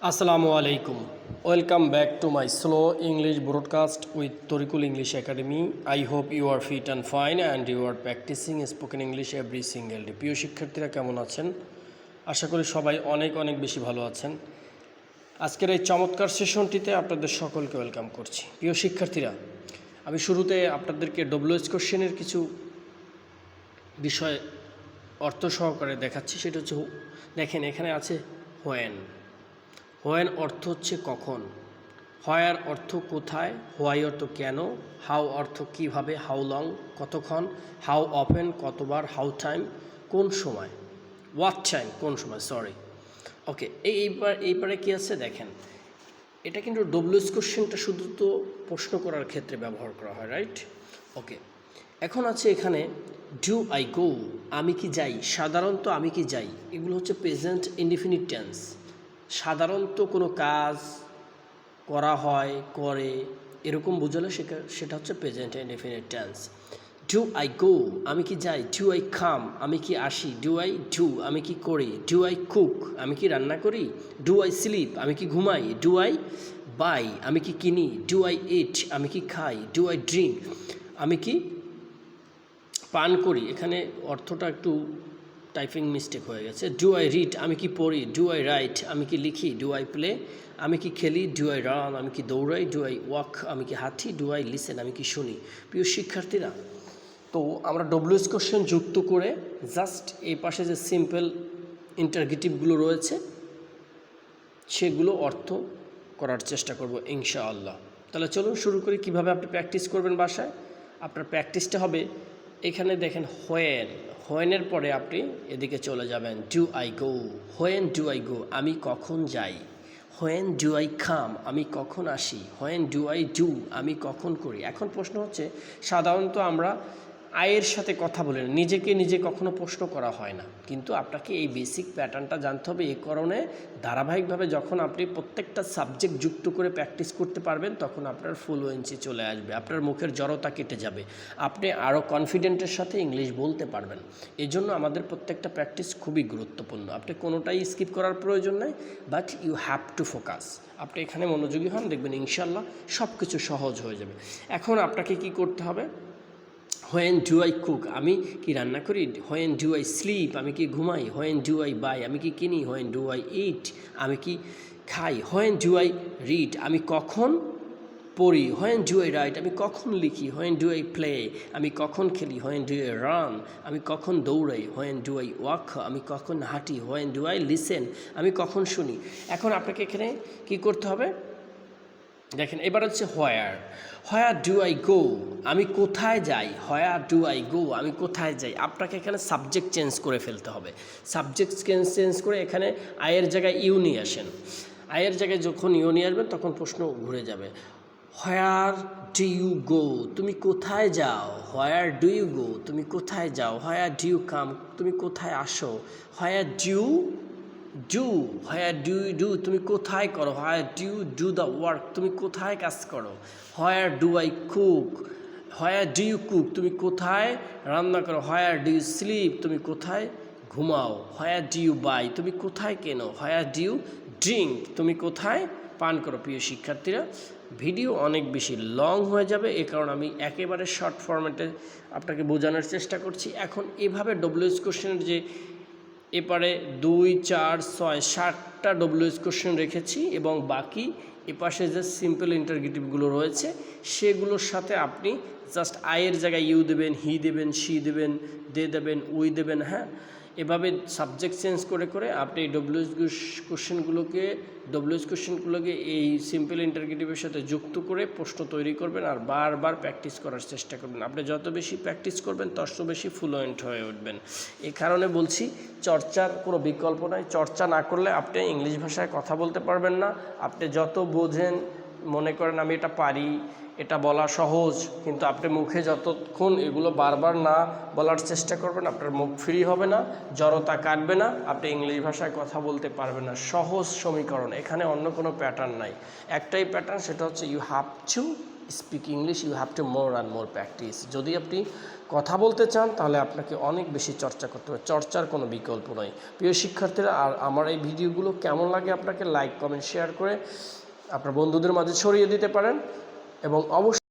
আসসালামু আলাইকুম welcome back to my slow English broadcast with Tariqul English academy I hope you are fit and fine and you are practising spoken English every single day. প্রিয় শিক্ষার্থীরা কেমন আছেন? আশা করি সবাই অনেক অনেক বেশি ভালো আছেন। আজকের এই চমৎকার সেশনটিতে আপনাদের সকলকে ওয়েলকাম করছি। প্রিয় শিক্ষার্থীরা, আমি শুরুতে আপনাদেরকে ডব্লিউএইচ কোশ্চেনের কিছু বিষয় অর্থ সহকারে দেখাচ্ছি। সেটা হচ্ছে, দেখেন এখানে আছে হোয়েন। হোয়েন অর্থ হচ্ছে কখন, হোয়ার অর্থ কোথায়, হোয়াই অর্থ কেন, হাউ অর্থ কীভাবে, হাউ লং কতক্ষণ, হাউ অফেন কতবার, হাউ টাইম কোন সময়, হোয়াট টাইম কোন সময়, সরি। ওকে, এইবারে কী আছে দেখেন, এটা কিন্তু ডব্লিউএইচ কোশ্চেনটা শুধু তো প্রশ্ন করার ক্ষেত্রে ব্যবহার করা হয়, রাইট? ওকে, এখন আছে এখানে ডু আই গো, আমি কি যাই। সাধারণত আমি কি যাই, এগুলো হচ্ছে প্রেজেন্ট ইনডিফিনিট টেন্স। সাধারণত কোনো কাজ করা হয়, করে, এরকম বোঝালে সেটা হচ্ছে present indefinite tense. Do I go, আমি কি যাই। ডু আই কাম, আমি কি আসি। ডু আই ডু, আমি কি করি। ডু আই কুক, আমি কি রান্না করি। ডু আই স্লিপ, আমি কি ঘুমাই। ডু আই বাই, আমি কি কিনি। ডু আই ইট, আমি কি খাই। ডু আই ড্রিঙ্ক, আমি কি পান করি। এখানে অর্থটা একটু টাইপিং মিস্টেক হয়ে গেছে। ডু আই রিড, আমি কি পড়ি। ডু আই রাইট, আমি কি লিখি। ডু আই প্লে, আমি কি খেলি। ডু আই রান, আমি কি দৌড়াই। ডু আই ওয়াক, আমি কি হাঁটি। ডু আই লিসেন, আমি কি শুনি। প্রিয় শিক্ষার্থীরা, তো আমরা ডব্লিউএইচ কোশ্চেন যুক্ত করে জাস্ট এই পাশে যে সিম্পল ইন্টারগেটিভগুলো রয়েছে সেগুলো অর্থ করার চেষ্টা করব ইনশাআল্লাহ। তাহলে চলুন শুরু করি। কিভাবে আপনি প্র্যাকটিস করবেন বাসায়। আপনার প্র্যাকটিসটা হবে, এখানে দেখেন হোয়েন, হোয়েনের পরে আপনি এদিকে চলে যাবেন do I go. When do I go, আমি কখন যাই। হোয়েন ডু আই কাম, আমি কখন আসি। হোয়েন ডু আই ডু, আমি কখন করি। এখন প্রশ্ন হচ্ছে, সাধারণত আমরা আয়ের সাথে কথা বলি না, নিজে কখনো প্রশ্ন করা হয় না, কিন্তু আপনাকে এই বেসিক প্যাটার্নটা জানতে হবে। এই কারণে ধারাবাহিকভাবে যখন আপনি প্রত্যেকটা সাবজেক্ট যুক্ত করে প্র্যাকটিস করতে পারবেন, তখন আপনার ফ্লুয়েন্সি চলে আসবে, আপনার মুখের জড়তা কেটে যাবে, আপনি আরও কনফিডেন্টের সাথে ইংলিশ বলতে পারবেন। এই জন্য আমাদের প্রত্যেকটা প্র্যাকটিস খুবই গুরুত্বপূর্ণ। আপনি কোনোটাই স্কিপ করার প্রয়োজন নেই, but you have to focus. আপনি এখানে মনোযোগী হন, দেখবেন ইনশাল্লাহ সব কিছু সহজ হয়ে যাবে। এখন আপনাকে কি করতে হবে, হোয়েন ডু আই কুক, আমি কি রান্না করি। হোয়েন ডু আই স্লিপ, আমি কি ঘুমাই। হোয়েন ডু আই বাই, আমি কি কিনি। হোয়েন ডু আই ইট, আমি কি খাই। হোয়েন ডু আই রিড, আমি কখন পড়ি। হোয়েন ডু আই রাইট, আমি কখন লিখি। হোয়েন ডু আই প্লে, আমি কখন খেলি। হোয়েন ডু আই রান, আমি কখন দৌড়াই। হোয়েন ডু আই ওয়াক, আমি কখন হাঁটি। হোয়েন ডু আই লিসেন, আমি কখন শুনি। এখন আপনাকে এখানে কি করতে হবে দেখেন, এবার হচ্ছে হোয়ার। হোয়ার ডু আই গো, আমি কোথায় যাই। হোয়ার ডু আই গো, আমি কোথায় যাই। আপনাকে এখানে সাবজেক্ট চেঞ্জ করে ফেলতে হবে। সাবজেক্ট চেঞ্জ করে এখানে আয়ের জায়গায় ইউ নিয়ে আসেন। আয়ের জায়গায় যখন ইউ নিয়ে আসবেন তখন প্রশ্ন ঘুরে যাবে। হোয়ার ডু ইউ গো, তুমি কোথায় যাও। হোয়ার ডু ইউ গো, তুমি কোথায় যাও। হোয়ার ডু ইউ কাম, তুমি কোথায় আসো। Where do do, where do you do, তুমি কোথায় করো। Where do you do the work, তুমি কোথায় কাজ করো। Where do I cook, where do you cook, তুমি কোথায় রান্না করো। হোয়ার ডু ইউ স্লিপ, তুমি কোথায় ঘুমাও। হোয়ার ডু ইউ বাই, তুমি কোথায় কেনো। হোয়ার ডু ইউ ড্রিঙ্ক, তুমি কোথায় পান করো। প্রিয় শিক্ষার্থীরা, ভিডিও অনেক বেশি লং হয়ে যাবে, এ কারণে আমি একেবারে শর্ট ফরম্যাটে আপনাকে বোঝানোর চেষ্টা করছি। এখন এভাবে ডব্লিউএইচ কোশ্চেনের যে এপারে 2, 4, 6, 7টা ডব্লিউএইচ কোশ্চেন রেখেছি, এবং বাকি এপাশে যে সিম্পল ইন্টারগেটিভগুলো রয়েছে সেগুলোর সাথে আপনি জাস্ট আয়ের জায়গায় ইউ দেবেন, হি দেবেন, শি দেবেন, দে দেবেন, উই দেবেন। হ্যাঁ, এভাবে সাবজেক্ট চেঞ্জ করে করে আপনি ডব্লিউএইচ কোশ্চেনগুলোকে এই সিম্পল ইন্টারগেটিভের সাথে যুক্ত করে প্রশ্ন তৈরি করবেন, আর বারবার প্র্যাকটিস করার চেষ্টা করবেন। আপনি যত বেশি প্র্যাকটিস করবেন তত বেশি ফ্লুয়েন্ট হয়ে উঠবেন। এই কারণে বলছি, চর্চার কোনো বিকল্প নাই। চর্চা না করলে আপনি ইংলিশ ভাষায় কথা বলতে পারবেন না। আপনি যত বোঝেন, মনে করেন আমি এটা পারি, এটা বলা সহজ, কিন্তু আপনি মুখে যতক্ষণ এগুলো বারবার না বলার চেষ্টা করবেন আপনার মুখ ফ্রি হবে না, জড়তা কাটবে না, আপনি ইংলিশ ভাষায় কথা বলতে পারবেন না। সহজ সমীকরণ, এখানে অন্য কোনো প্যাটার্ন নাই, একটাই প্যাটার্ন, সেটা হচ্ছে you have to speak English, you have to more and more practice. যদি আপনি কথা বলতে চান তাহলে আপনাকে অনেক বেশি চর্চা করতে হবে, চর্চার কোনো বিকল্প নয়। প্রিয় শিক্ষার্থীরা, আর আমার এই ভিডিওগুলো কেমন লাগে আপনাকে লাইক কমেন্ট শেয়ার করে আপনার বন্ধুদের মাঝে ছড়িয়ে দিতে পারেন এবং অবশ্যই